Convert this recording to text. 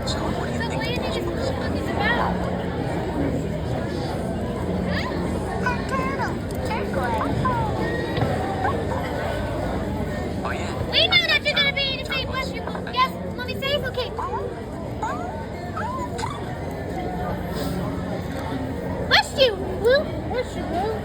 So what do you So think what do you the think post this was? book is about? A turtle. Turquoise. Oh yeah. We know that you're Turtle. gonna be in the same Turquoise. question. Yes, Mommy, say it's okay. Bless you, Blue. Bless you, Blue.